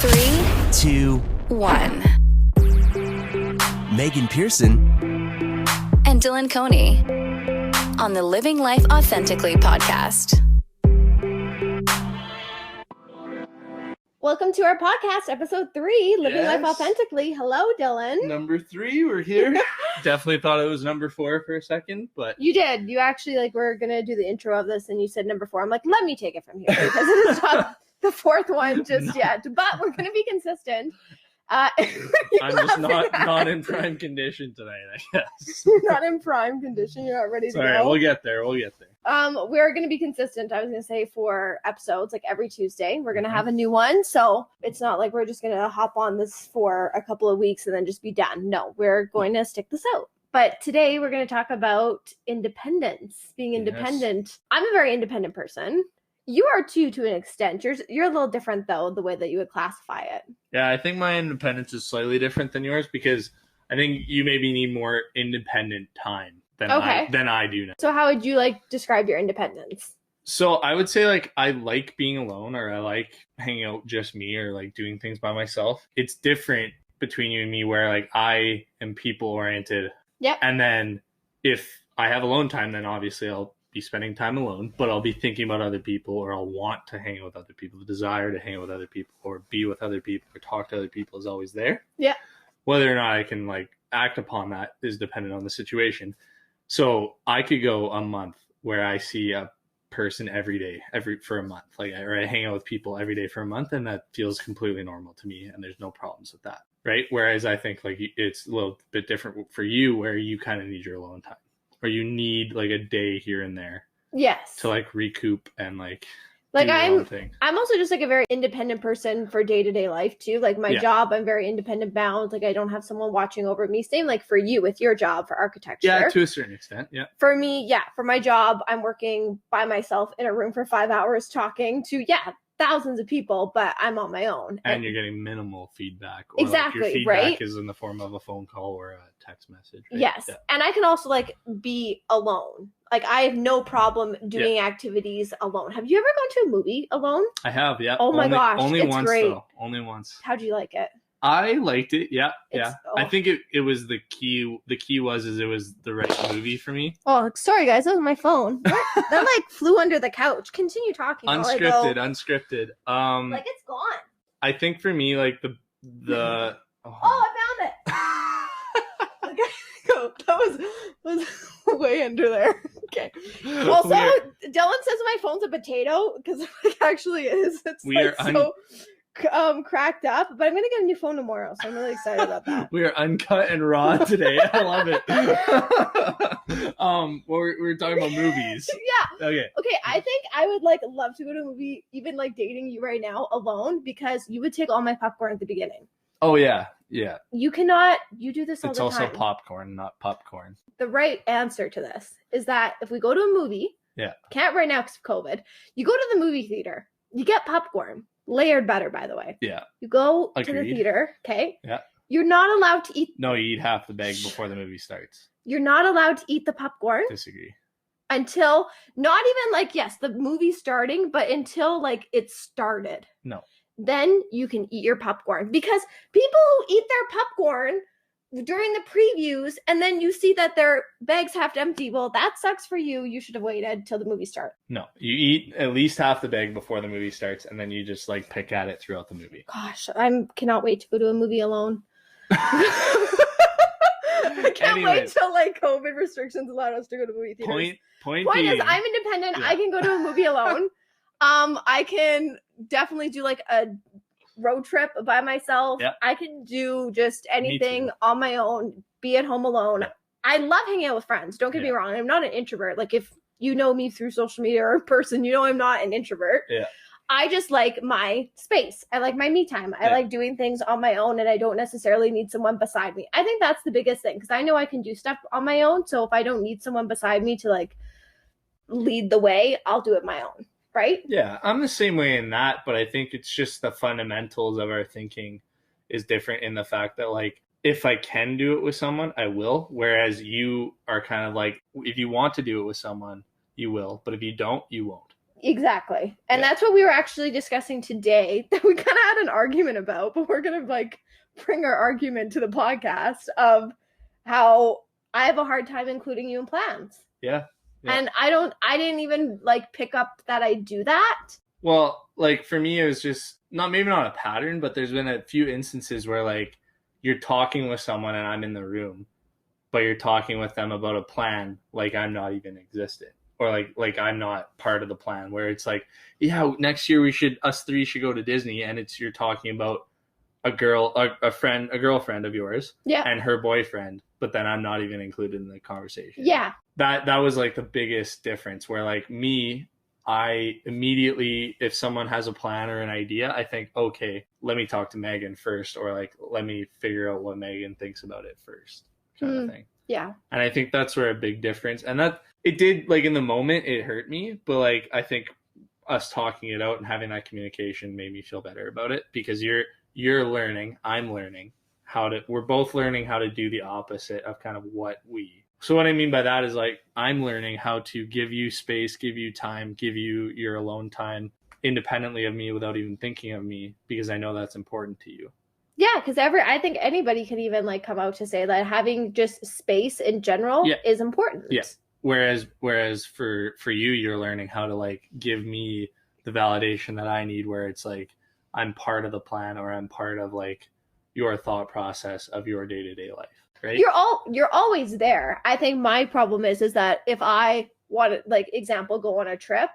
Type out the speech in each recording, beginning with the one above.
3, 2, 1. Megan Pearson And Dylan Coney on the Living Life Authentically podcast. Welcome to our podcast, episode 3, Living Yes. Life Authentically. Hello, Dylan. Number 3, we're here. Definitely thought it was number 4 for a second, but You did. You actually, we're going to do the intro of this, and you said number 4. I'm like, let me take it from here, because it is not the 4th one just yet. But we're going to be consistent. I'm just not in prime condition tonight, I guess. You're not in prime condition. You're not ready to All right, go. we'll get there. We're going to be consistent, I was going to say, for episodes, like every Tuesday. We're going to have a new one, so it's not like we're just going to hop on this for a couple of weeks and then just be done. No, we're going to stick this out. But today we're going to talk about independence, being independent. Yes. I'm a very independent person. You are too, to an extent. You're a little different, though, the way that you would classify it. Yeah, I think my independence is slightly different than yours because I think you maybe need more independent time than I do now. So how would you describe your independence? So I would say I like being alone, or I like hanging out just me, or doing things by myself. It's different between you and me where I am people oriented. Yep. And then if I have alone time, then obviously I'll be spending time alone, but I'll be thinking about other people, or I'll want to hang out with other people. The desire to hang out with other people or be with other people or talk to other people is always there. Yeah. Whether or not I can act upon that is dependent on the situation. So I could go a month where I see a person every day, for a month, or I hang out with people every day for a month, and that feels completely normal to me, and there's no problems with that, right? Whereas I think it's a little bit different for you, where you kind of need your alone time, or you need a day here and there, Yes. to recoup and do your own thing. I'm also just a very independent person for day-to-day life too. My job, I'm very independent bound. I don't have someone watching over me. Same for you with your job for architecture. Yeah, to a certain extent. Yeah. For me, for my job, I'm working by myself in a room for 5 hours talking to thousands of people, but I'm on my own. And you're getting minimal feedback. Or Exactly, your feedback right? is in the form of a phone call or a text message. Right? Yes. Yeah. And I can also be alone. I have no problem doing activities alone. Have you ever gone to a movie alone? I have, yeah. Oh my gosh, Only it's once, great. though. Only once. How'd you like it? I liked it. Yeah, It's- yeah. I think it was the key. The key was it was the right movie for me. Oh, sorry guys, that was my phone. That flew under the couch. Continue talking. Unscripted. It's gone. I think for me, the. Oh, I found it. That was way under there. Okay. Also, Dylan says my phone's a potato because it actually is. It's cracked up. But I'm gonna get a new phone tomorrow, so I'm really excited about that. We are uncut and raw today. I love it. We're talking about movies. Yeah. Okay. I think I would love to go to a movie, even dating you right now alone, because you would take all my popcorn at the beginning. Oh yeah, yeah. You cannot. You do this all It's the also time. popcorn, not popcorn. The right answer to this is that if we go to a movie, can't right now because of COVID, you go to the movie theater, you get popcorn, layered better, by the way. Yeah. You go to the Agreed. theater, okay? Yeah. You're not allowed to eat. No, you eat half the bag before the movie starts. You're not allowed to eat the popcorn Disagree. until, not even yes, the movie's starting, but until it started. No. Then you can eat your popcorn, because people who eat their popcorn during the previews and then you see that their bag's half empty, well, that sucks for you. You should have waited till the movie started. No, you eat at least half the bag before the movie starts, and then you just pick at it throughout the movie. Gosh, I cannot wait to go to a movie alone. I can't wait till COVID restrictions allowed us to go to movie theaters. Point Point being, is, I'm independent. Yeah. I can go to a movie alone. I can definitely do a road trip by myself. Yep. I can do just anything on my own, be at home alone. Yep. I love hanging out with friends. Don't get me wrong. I'm not an introvert. If you know me through social media or in person, you know I'm not an introvert. Yeah. I just like my space. I like my me time. I like doing things on my own, and I don't necessarily need someone beside me. I think that's the biggest thing, because I know I can do stuff on my own. So if I don't need someone beside me to lead the way, I'll do it my own. Right? Yeah, I'm the same way in that, but I think it's just the fundamentals of our thinking is different in the fact that if I can do it with someone, I will. Whereas you are kind of if you want to do it with someone, you will. But if you don't, you won't. Exactly. And Yeah. that's what we were actually discussing today that we kind of had an argument about, but we're going to like bring our argument to the podcast of how I have a hard time including you in plans. Yeah. And I didn't even like pick up that I do that. Well, like for me, it was just maybe not a pattern, but there's been a few instances where like you're talking with someone and I'm in the room, but you're talking with them about a plan like I'm not even existent, or like I'm not part of the plan, where it's like, yeah, next year us three should go to Disney, and you're talking about a girlfriend of yours, and her boyfriend, but then I'm not even included in the conversation. Yeah. That was like the biggest difference, where like me, I immediately, if someone has a plan or an idea, I think, okay, let me talk to Megan first, or like, let me figure out what Megan thinks about it first, kind of thing. Yeah. And I think that's where a big difference, and that it did, like in the moment, it hurt me, but like, I think us talking it out and having that communication made me feel better about it, because you're learning, I'm learning we're both learning how to do the opposite of kind of so what I mean by that is like, I'm learning how to give you space, give you time, give you your alone time independently of me without even thinking of me, because I know that's important to you. Yeah, because I think anybody could even like come out to say that having just space in general is important. Yeah. Whereas for you, you're learning how to like give me the validation that I need, where it's like I'm part of the plan, or I'm part of like your thought process of your day-to-day life. Right? You're always there. I think my problem is that if I want to, like, example, go on a trip,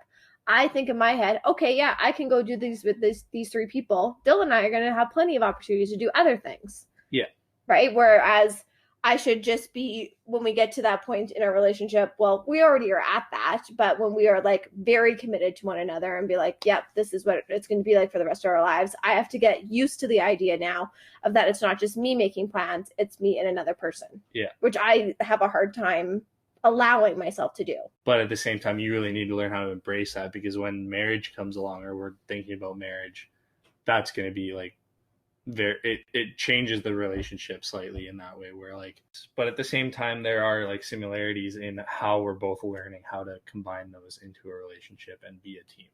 I think in my head, okay, yeah, I can go do these with these three people. Dylan and I are going to have plenty of opportunities to do other things. Yeah. Right? Whereas I should just be, when we get to that point in our relationship, well, we already are at that, but when we are like very committed to one another and be like, yep, this is what it's going to be like for the rest of our lives, I have to get used to the idea now of that it's not just me making plans, it's me and another person. Yeah. Which I have a hard time allowing myself to do. But at the same time, you really need to learn how to embrace that, because when marriage comes along, or we're thinking about marriage, that's going to be like, it changes the relationship slightly in that way, where like, but at the same time, there are like similarities in how we're both learning how to combine those into a relationship and be a team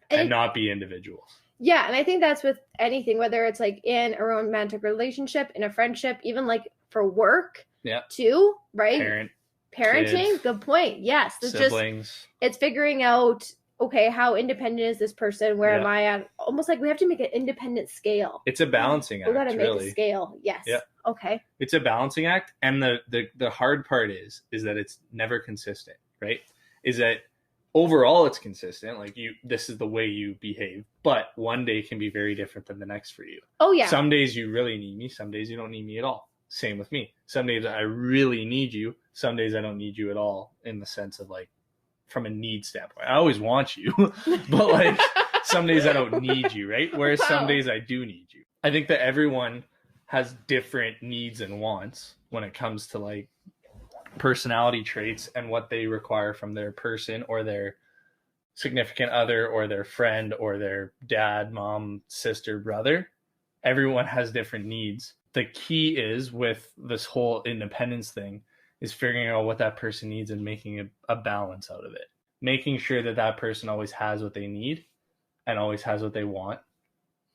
and not be individuals. Yeah. And I think that's with anything, whether it's like in a romantic relationship, in a friendship, even like for work too, right? Parenting, kids, good point. Yes. It's siblings. It's figuring out, okay, how independent is this person? Where am I at? Almost like we have to make an independent scale. It's a balancing act. We got to make a scale. Yes. Yeah. Okay. It's a balancing act. And the hard part is that it's never consistent, right? Is that overall it's consistent. Like this is the way you behave, but one day can be very different than the next for you. Oh yeah. Some days you really need me. Some days you don't need me at all. Same with me. Some days I really need you. Some days I don't need you at all, in the sense of like, from a need standpoint. I always want you, but like some days I don't need you, right? Whereas some days I do need you. I think that everyone has different needs and wants when it comes to like personality traits and what they require from their person or their significant other or their friend or their dad, mom, sister, brother. Everyone has different needs. The key is, with this whole independence thing, is figuring out what that person needs and making a balance out of it. Making sure that person always has what they need and always has what they want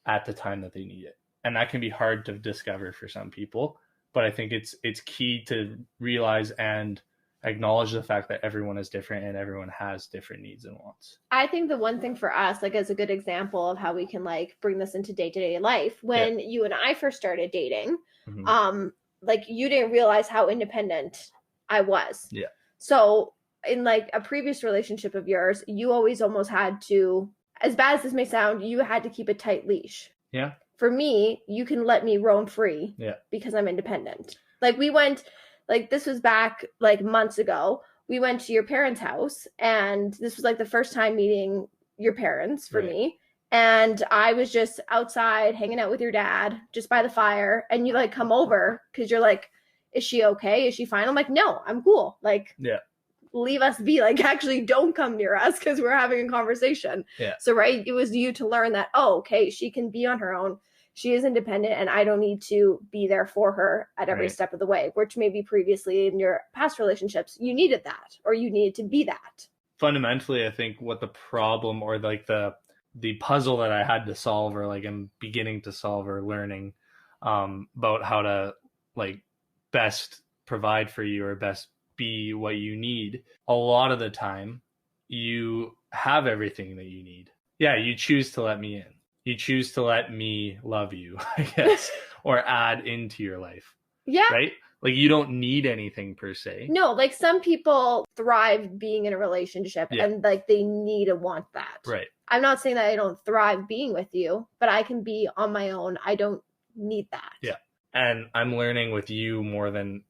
at the time that they need it. And that can be hard to discover for some people, but I think it's key to realize and acknowledge the fact that everyone is different and everyone has different needs and wants. I think the one thing for us, like as a good example of how we can like bring this into day-to-day life, when you and I first started dating, like you didn't realize how independent I was. Yeah. So in like a previous relationship of yours, you always almost had to, as bad as this may sound, you had to keep a tight leash. Yeah. For me, you can let me roam free because I'm independent. Like we went, like this was back like months ago. We went to your parents' house and this was like the first time meeting your parents for me. And I was just outside hanging out with your dad just by the fire. And you like come over because you're like, is she okay? Is she fine? I'm like, no, I'm cool. Like, leave us be. Like, actually don't come near us because we're having a conversation. Yeah. So, right, it was you to learn that, oh, okay, she can be on her own. She is independent and I don't need to be there for her at every step of the way, which maybe previously in your past relationships, you needed that or you needed to be that. fundamentally, I think what the problem or like the puzzle that I had to solve, or like I'm beginning to solve or learning about how to like best provide for you or best be what you need. A lot of the time, you have everything that you need. Yeah, you choose to let me in. You choose to let me love you, I guess, or add into your life. Yeah. Right? Like you don't need anything per se. No, like some people thrive being in a relationship and like they need and want that. Right. I'm not saying that I don't thrive being with you, but I can be on my own. I don't need that. Yeah. And I'm learning with you more than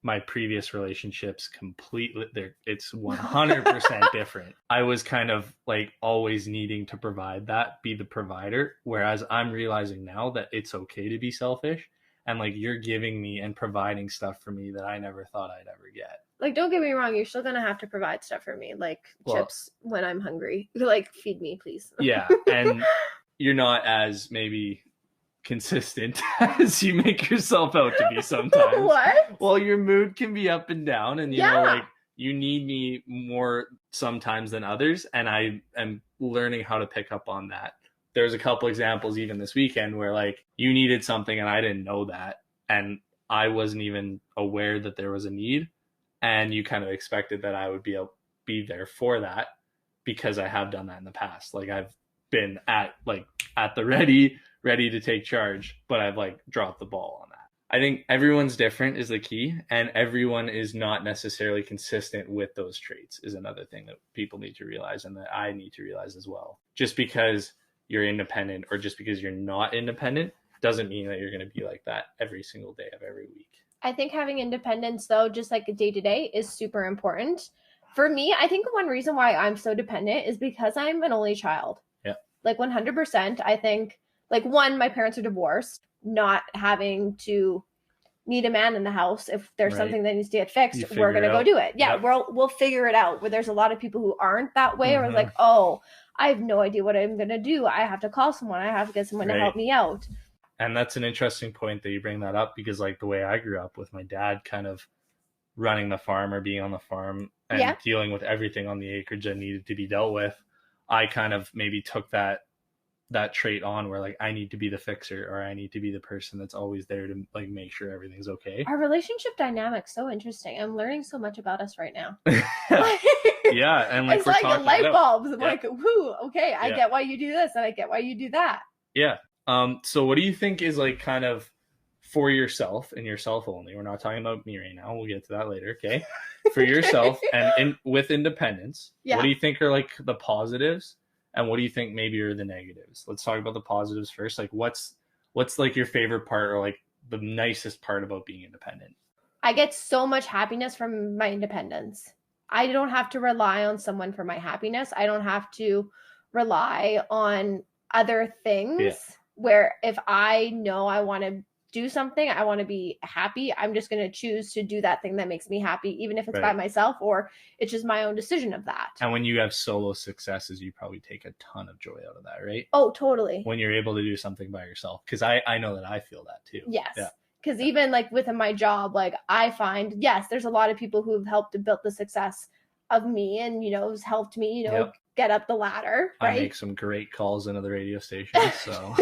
my previous relationships completely. It's 100% different. I was kind of like always needing to provide that, be the provider. Whereas I'm realizing now that it's okay to be selfish. And like you're giving me and providing stuff for me that I never thought I'd ever get. Like, don't get me wrong, you're still gonna have to provide stuff for me, like chips when I'm hungry. Like, feed me, please. Yeah, and you're not as maybe consistent as you make yourself out to be sometimes. What? Well, your mood can be up and down, and you know, like you need me more sometimes than others, and I am learning how to pick up on that. There's a couple examples even this weekend where like you needed something and I didn't know that, and I wasn't even aware that there was a need, and you kind of expected that I would be there for that because I have done that in the past. Like I've been at the ready to take charge, but I've like dropped the ball on that. I think everyone's different is the key, and everyone is not necessarily consistent with those traits is another thing that people need to realize, and that I need to realize as well. Just because you're independent or just because you're not independent doesn't mean that you're going to be like that every single day of every week. I think having independence, though, just like a day-to-day is super important. For me, I think one reason why I'm so dependent is because I'm an only child. Yeah. Like 100%. I think, like, one, my parents are divorced, not having to need a man in the house. If there's something that needs to get fixed, we're going to go do it. Yeah, we'll figure it out. Where there's a lot of people who aren't that way, or like, oh, I have no idea what I'm going to do. I have to call someone. I have to get someone to help me out. And that's an interesting point that you bring that up, because like the way I grew up with my dad kind of running the farm or being on the farm and dealing with everything on the acreage that needed to be dealt with, I kind of maybe took that trait on where like I need to be the fixer, or I need to be the person that's always there to like make sure everything's okay. Our relationship dynamic's so interesting. I'm learning so much about us right now. Yeah, and like it's like a light bulb. I'm like, whoo, okay, I get why you do this and I get why you do that. Yeah. So what do you think is like kind of for yourself and yourself only? We're not talking about me right now. We'll get to that later. Okay. For yourself and with independence, what do you think are like the positives, and what do you think maybe are the negatives? Let's talk about the positives first. Like what's like your favorite part, or like the nicest part about being independent? I get so much happiness from my independence. I don't have to rely on someone for my happiness. I don't have to rely on other things where if I know I want to do something, I want to be happy, I'm just going to choose to do that thing that makes me happy, even if it's by myself or it's just my own decision of that. And when you have solo successes, you probably take a ton of joy out of that, right? Oh, totally. When you're able to do something by yourself. Because I know that I feel that too. Yes. Yeah. Because even like within my job, like I find, yes, there's a lot of people who've helped to build the success of me and, you know, has helped me, you know, get up the ladder. Right? I make some great calls into the radio station, so...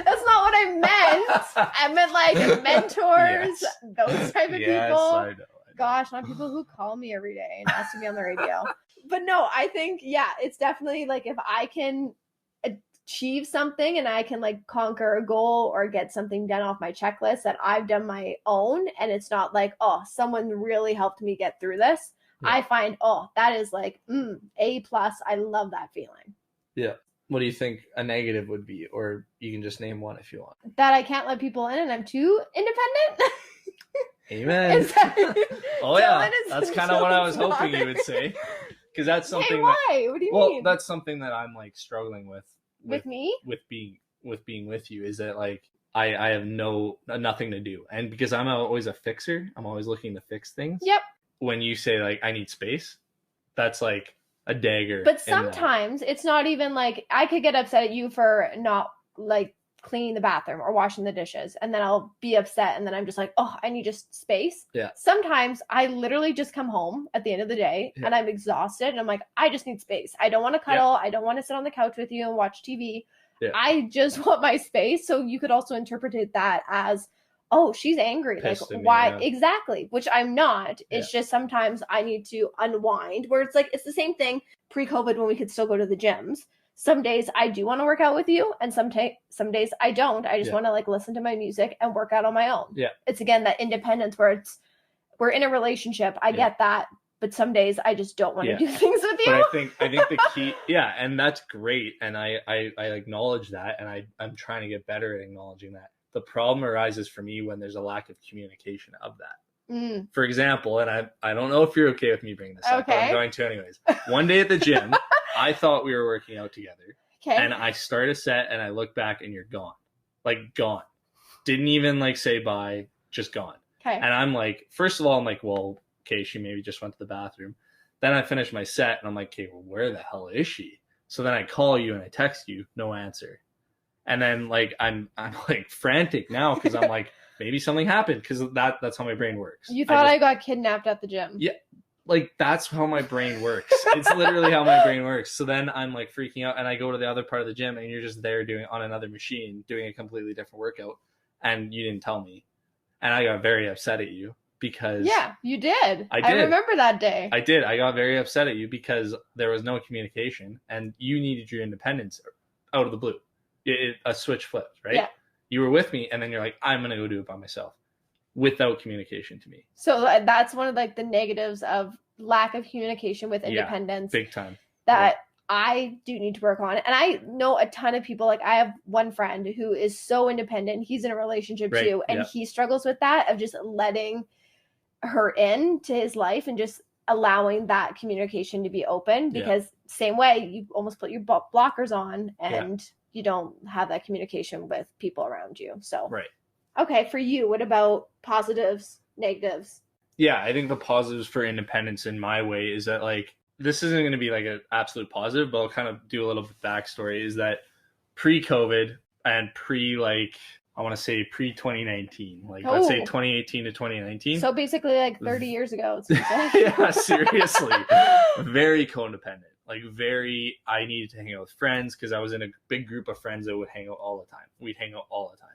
That's not what I meant. I meant like mentors, those type of people. I know. Gosh, not people who call me every day and ask to be on the radio. But no, I think, it's definitely like if I can achieve something and I can like conquer a goal or get something done off my checklist that I've done my own, and it's not like, oh, someone really helped me get through this. Yeah. I find, that is like, A+. I love that feeling. Yeah. What do you think a negative would be? Or you can just name one if you want. That I can't let people in and I'm too independent. Amen. Oh yeah, that's kind of what I was hoping you would say. Because that's something. Hey, why? What do you mean? Well, that's something that I'm like struggling with. With me? With being with you, is that like I have nothing to do, and because I'm always a fixer, I'm always looking to fix things. Yep. When you say like I need space, that's like a dagger. But sometimes it's not even like I could get upset at you for not like cleaning the bathroom or washing the dishes, and then I'll be upset, and then I'm just like, oh, I need just space. Yeah. Sometimes I literally just come home at the end of the day and I'm exhausted and I'm like, I just need space. I don't want to cuddle. I don't want to sit on the couch with you and watch TV. I just want my space. So you could also interpret that as, oh, she's angry. Pissed like, at me, why? yeah. Exactly. Which I'm not. It's just sometimes I need to unwind, where it's like, it's the same thing pre-COVID when we could still go to the gyms. Some days I do want to work out with you, and some days I don't. I just want to like listen to my music and work out on my own. Yeah. It's again that independence where we're in a relationship. I get that, but some days I just don't want to do things with you. But I think the key, and that's great, and I acknowledge that, and I'm trying to get better at acknowledging that. The problem arises for me when there's a lack of communication of that. For example, and I don't know if you're okay with me bringing this up, but I'm going to anyways. One day at the gym, I thought we were working out together. Okay. And I start a set and I look back and you're gone. Like gone. Didn't even like say bye, just gone. Okay. And I'm like, first of all, I'm like, well, okay, she maybe just went to the bathroom. Then I finish my set and I'm like, okay, well, where the hell is she? So then I call you and I text you, no answer. And then like I'm like frantic now because I'm like, maybe something happened, because that's how my brain works. You thought I got kidnapped at the gym. Yeah. Like, that's how my brain works. It's literally how my brain works. So then I'm like freaking out and I go to the other part of the gym and you're just there doing on another machine, doing a completely different workout. And you didn't tell me. And I got very upset at you because... Yeah, you did. I did. I remember that day. I did. I got very upset at you because there was no communication and you needed your independence out of the blue. A switch flipped, right? Yeah. You were with me and then you're like, I'm going to go do it by myself. Without communication to me. So that's one of like the negatives of lack of communication with independence. Big time. That I do need to work on. And I know a ton of people. Like I have one friend who is so independent. He's in a relationship too. And he struggles with that of just letting her in to his life and just allowing that communication to be open, because same way you almost put your blockers on and you don't have that communication with people around you. So okay, for you, what about positives, negatives? Yeah, I think the positives for independence in my way is that, like, this isn't going to be like an absolute positive, but I'll kind of do a little bit backstory, is that pre-COVID and I want to say pre-2019, like let's say 2018 to 2019. So basically like 30 years ago. Yeah, seriously. Very codependent. Like I needed to hang out with friends because I was in a big group of friends that would hang out all the time. We'd hang out all the time.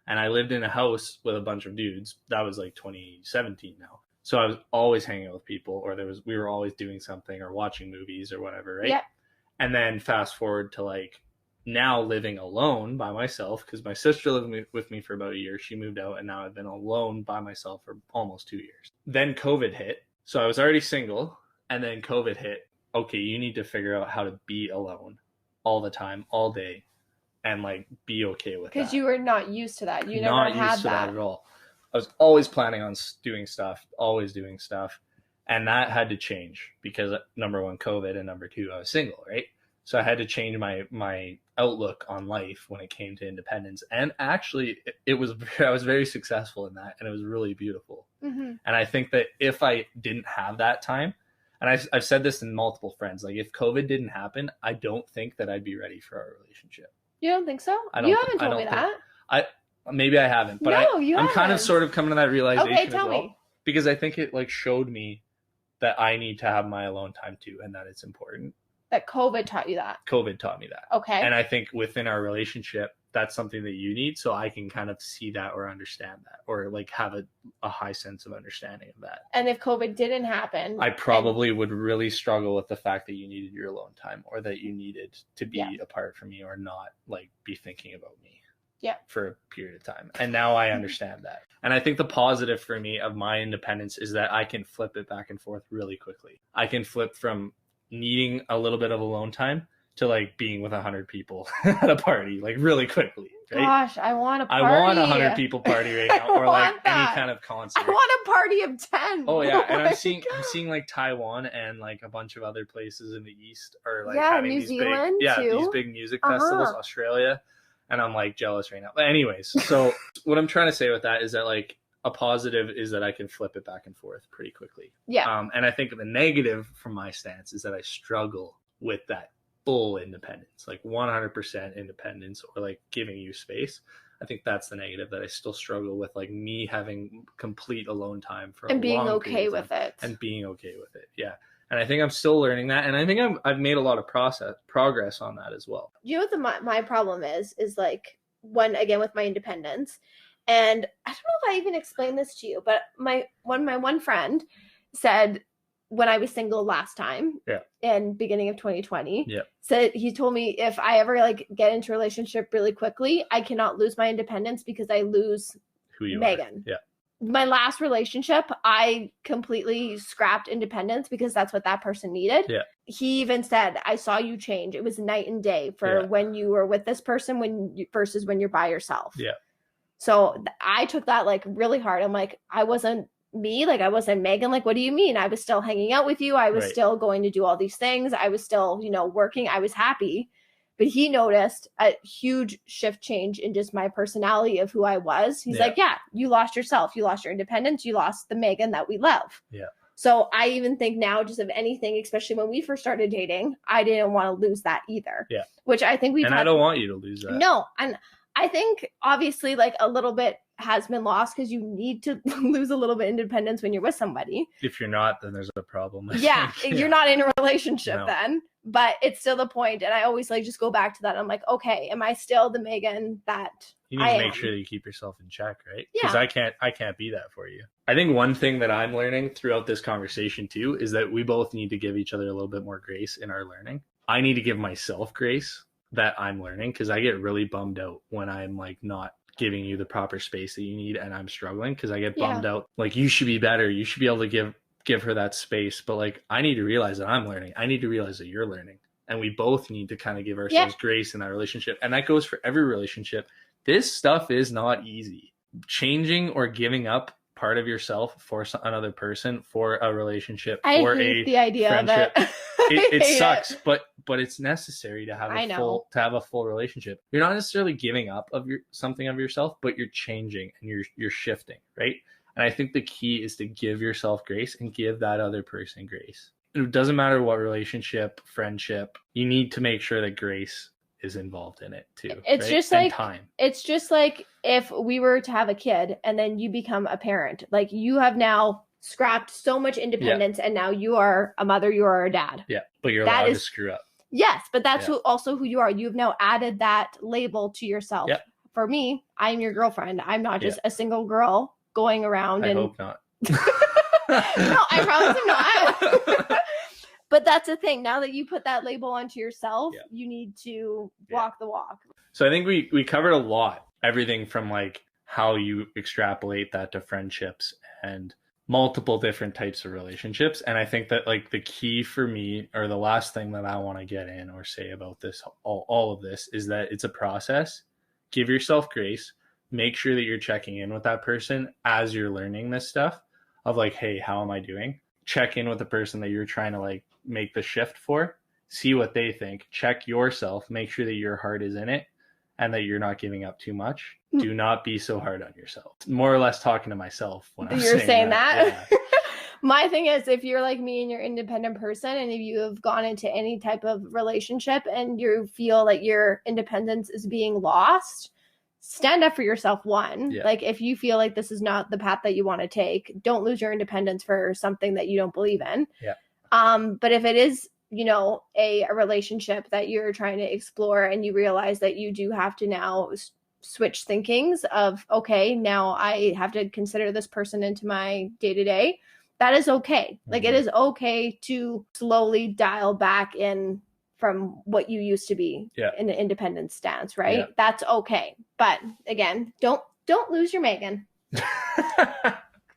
And I lived in a house with a bunch of dudes. That was like 2017 now. So I was always hanging out with people, or we were always doing something or watching movies or whatever, right? Yeah. And then fast forward to like now living alone by myself, because my sister lived with me for about a year. She moved out and now I've been alone by myself for almost 2 years. Then COVID hit. So I was already single and then COVID hit. Okay, you need to figure out how to be alone all the time, all day. And like be okay with that. Because you were not used to that. You never had that. Not used to that at all. I was always planning on doing stuff, always doing stuff. And that had to change because number one, COVID, and number two, I was single, right? So I had to change my outlook on life when it came to independence. And actually I was very successful in that, and it was really beautiful. Mm-hmm. And I think that if I didn't have that time, and I've said this in multiple friends, like if COVID didn't happen, I don't think that I'd be ready for our relationship. You don't think so? You haven't told me that. Maybe I haven't, but I'm kind of sort of coming to that realization. Okay, tell me. Because I think it like showed me that I need to have my alone time too, and that it's important. That COVID taught you that. COVID taught me that. Okay. And I think within our relationship, that's something that you need, so I can kind of see that or understand that, or like have a high sense of understanding of that. And if COVID didn't happen, I probably would really struggle with the fact that you needed your alone time, or that you needed to be apart from me, or not like be thinking about me for a period of time. And now I understand that. And I think the positive for me of my independence is that I can flip it back and forth really quickly. I can flip from needing a little bit of alone time to like being with 100 people at a party, like really quickly. Right? Gosh, I want a party. I want 100 people party right now, or like any kind of concert. I want a party of 10. Oh yeah, and I'm seeing like Taiwan and like a bunch of other places in the East are like having New these Zealand these big music festivals, Australia, and I'm like jealous right now. But anyways, so what I'm trying to say with that is that like a positive is that I can flip it back and forth pretty quickly. Yeah. And I think the negative from my stance is that I struggle with that full independence, like 100% independence, or like giving you space. I think that's the negative, that I still struggle with, like me having complete alone time for and a being long okay period of with time, it. and being okay with it. Yeah. And I think I'm still learning that. And I think I've made a lot of progress on that as well. You know what my problem is like, one, again, with my independence. And I don't know if I even explained this to you, but my one friend said, when I was single last time, in beginning of 2020, said, he told me, if I ever like get into a relationship really quickly, I cannot lose my independence because I lose Who you Megan. are. Yeah. My last relationship, I completely scrapped independence because that's what that person needed. Yeah. He even said, I saw you change. It was night and day for when you were with this person versus when you're by yourself. Yeah. So I took that like really hard. I'm like, I wasn't me. Like, I wasn't Megan. Like, what do you mean? I was still hanging out with you. I was still going to do all these things. I was still, working. I was happy. But he noticed a huge shift change in just my personality of who I was. He's like, yeah, you lost yourself. You lost your independence. You lost the Megan that we love. Yeah. So I even think now, just of anything, especially when we first started dating, I didn't want to lose that either. Yeah. Which I think we've I don't want you to lose that. No. And I think obviously like a little bit has been lost because you need to lose a little bit of independence when you're with somebody. If you're not, then there's a problem. You're not in a relationship then. But it's still the point. And I always like just go back to that. I'm like, okay, am I still the Megan that you need to make sure that you keep yourself in check, right? Because I can't be that for you. I think one thing that I'm learning throughout this conversation too is that we both need to give each other a little bit more grace in our learning. I need to give myself grace that I'm learning, because I get really bummed out when I'm like not giving you the proper space that you need, and I'm struggling because I get bummed out. Like, you should be better. You should be able to give her that space. But like, I need to realize that I'm learning. I need to realize that you're learning. And we both need to kind of give ourselves grace in that relationship. And that goes for every relationship. This stuff is not easy. Changing or giving up part of yourself for another person, for a relationship, for the idea friendship. of it. It sucks, but it's necessary to have a full relationship. You're not necessarily giving up something of yourself, but you're changing and you're shifting, right? And I think the key is to give yourself grace and give that other person grace. It doesn't matter what relationship, friendship, you need to make sure that grace is involved in it too. It's right? just and like time. It's just like if we were to have a kid and then you become a parent, like you have now scrapped so much independence and now you are a mother, you are a dad. Yeah, but you're allowed to screw up. Yes, but that's also who you are. You've now added that label to yourself. Yep. For me, I'm your girlfriend. I'm not just a single girl going around. I hope not. No, I promise I'm not. But that's the thing. Now that you put that label onto yourself, you need to walk the walk. So I think we covered a lot. Everything from like how you extrapolate that to friendships and multiple different types of relationships. And I think that like the key for me, or the last thing that I want to get in or say about this, all of this, is that it's a process. Give yourself grace. Make sure that you're checking in with that person as you're learning this stuff of like, hey, how am I doing? Check in with the person that you're trying to like make the shift for. See what they think. Check yourself. Make sure that your heart is in it and that you're not giving up too much. Do not be so hard on yourself. More or less talking to myself when I'm saying that. Yeah. My thing is, if you're like me and you're an independent person, and if you have gone into any type of relationship and you feel like your independence is being lost, stand up for yourself. Like if you feel like this is not the path that you want to take, don't lose your independence for something that you don't believe in. But if it is, a relationship that you're trying to explore and you realize that you do have to now switch thinkings of, okay, now I have to consider this person into my day-to-day, that is okay. Like it is okay to slowly dial back in from what you used to be in an independent stance, right? That's okay. But again, don't lose your Megan. Put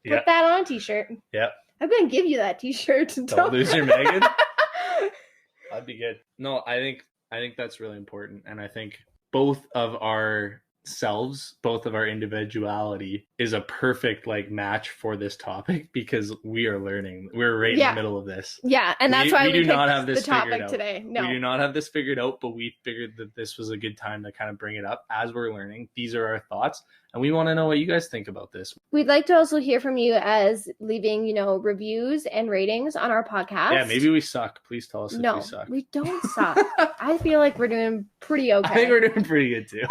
that on a t-shirt. I'm going to give you that t-shirt. Don't lose your Megan. That'd be good. No, I think that's really important. And I think both of our selves, both of our individuality is a perfect like match for this topic, because we are learning. We're right in the middle of this. Yeah. And that's why we do not have this the topic figured out today. No, we do not have this figured out, but we figured that this was a good time to kind of bring it up as we're learning. These are our thoughts, And we want to know what you guys think about this. We'd like to also hear from you as leaving, reviews and ratings on our podcast. Yeah, maybe we suck. Please tell us if we suck. We don't suck. I feel like we're doing pretty okay. I think we're doing pretty good too.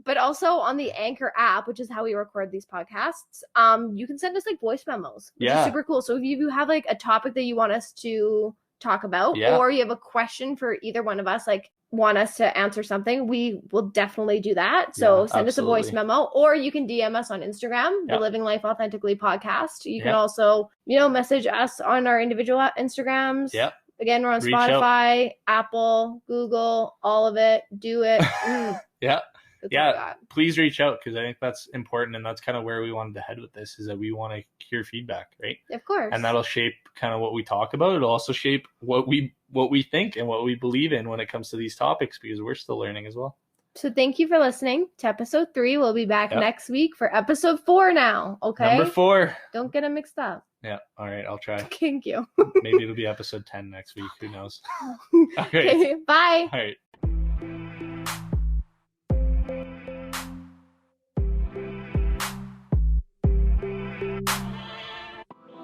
But also on the Anchor app, which is how we record these podcasts, you can send us like voice memos, which is super cool. So if you have like a topic that you want us to talk about, or you have a question for either one of us, like want us to answer something, we will definitely do that. So send us a voice memo, or you can DM us on Instagram, the Living Life Authentically podcast. You can also, message us on our individual Instagrams. Yeah. Again, we're on Spotify, Apple, Google, all of it. Do it. Please reach out, because I think that's important, and that's kind of where we wanted to head with this, is that we want to hear feedback, right? Of course. And that'll shape kind of what we talk about. It'll also shape what we think and what we believe in when it comes to these topics, because we're still learning as well. So thank you for listening to episode 3. We'll be back next week for episode 4 now. Okay. Number 4. Don't get them mixed up. Yeah. All right. I'll try. Thank you. Maybe it'll be episode 10 next week. Who knows? Okay. Bye. All right.